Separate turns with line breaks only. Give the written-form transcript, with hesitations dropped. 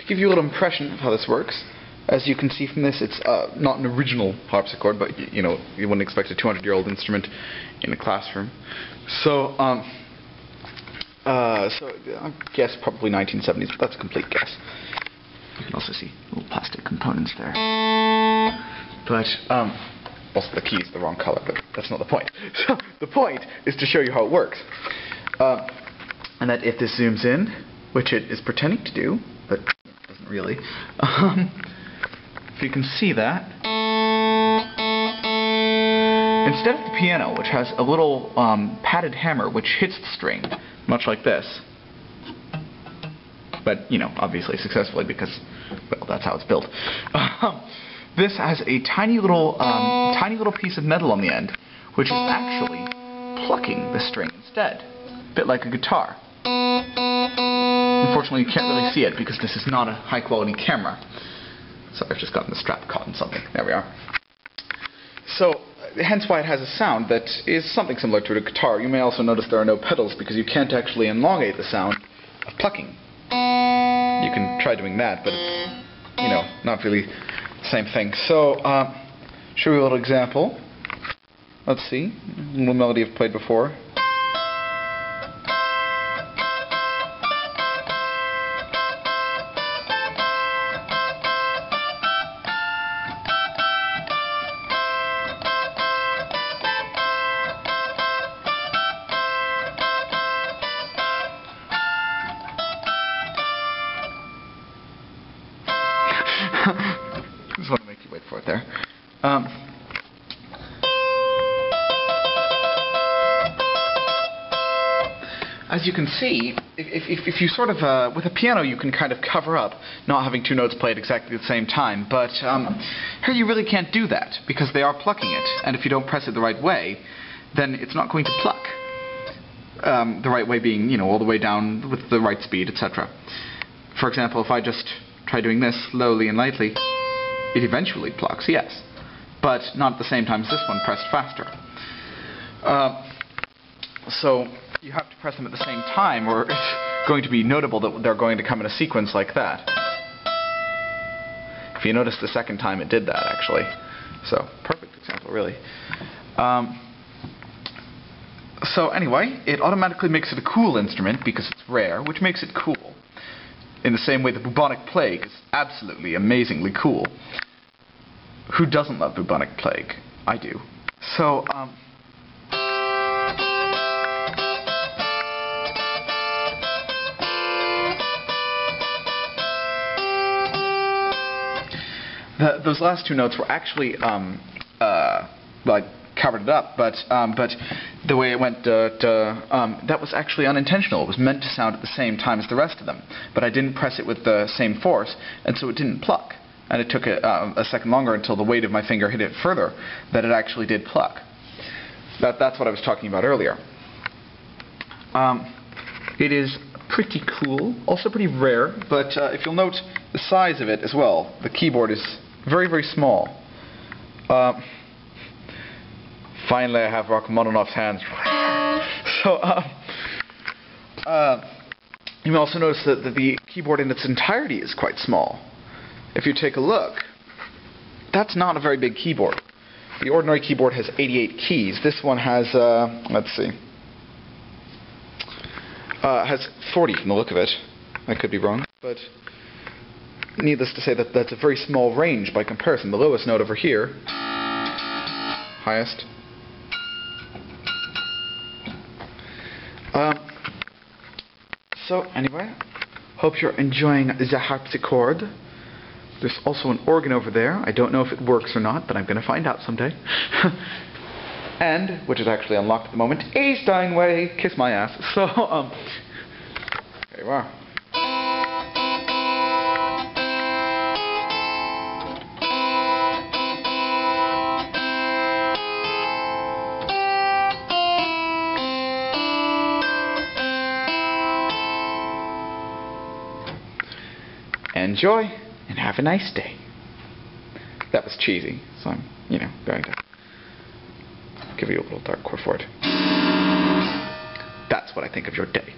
to give you a little impression of how this works, as you can see from this, it's not an original harpsichord, but you know, you wouldn't expect a 200-year-old instrument in a classroom. So, so I guess probably 1970s, but that's a complete guess. You can also see little plastic components there. But, also the key is the wrong color, but that's not the point. So, the point is to show you how it works. And that if this zooms in, which it is pretending to do, but it doesn't really, if you can see that, instead of the piano, which has a little padded hammer which hits the string, much like this, but, you know, obviously successfully because, well, that's how it's built. This has a tiny little piece of metal on the end, which is actually plucking the string instead, a bit like a guitar. Unfortunately, you can't really see it because this is not a high-quality camera. So I've just gotten the strap caught in something. There we are. So, hence why it has a sound that is something similar to a guitar. You may also notice there are no pedals because you can't actually elongate the sound of plucking. You can try doing that, but it's, you know, not really the same thing. So, show you a little example. Let's see. A little melody I've played before. Just want to make you wait for it there. As you can see, if you sort of, with a piano you can kind of cover up not having two notes played exactly at the same time, but here you really can't do that because they are plucking it, and if you don't press it the right way, then it's not going to pluck. The right way being, you know, all the way down with the right speed, etc. For example, if I just try doing this slowly and lightly, it eventually plucks, yes, but not at the same time as this one pressed faster. So you have to press them at the same time or it's going to be notable that they're going to come in a sequence like that. If you notice the second time it did that actually. So, perfect example really. So anyway, it automatically makes it a cool instrument because it's rare, which makes it cool. In the same way the bubonic plague is absolutely amazingly cool. Who doesn't love bubonic plague? I do. So, those last two notes were actually, well, I covered it up, but the way it went, that was actually unintentional. It was meant to sound at the same time as the rest of them, but I didn't press it with the same force, and so it didn't pluck. And it took a second longer until the weight of my finger hit it further that it actually did pluck. That's what I was talking about earlier. It is pretty cool, also pretty rare, but if you'll note the size of it as well, the keyboard is very, very small. Finally, I have Rachmaninoff's hands. So, you may also notice that the keyboard in its entirety is quite small. If you take a look, that's not a very big keyboard. The ordinary keyboard has 88 keys. This one has, let's see, has 40 from the look of it. I could be wrong, but needless to say that that's a very small range by comparison. The lowest note over here, highest. So anyway, hope you're enjoying the harpsichord. There's also an organ over there. I don't know if it works or not, but I'm going to find out someday. And, which is actually unlocked at the moment, a Steinway, kiss my ass. So, there you are. Enjoy, and have a nice day. That was cheesy, so I'm, you know, going to give you a little dark chord for it. That's what I think of your day.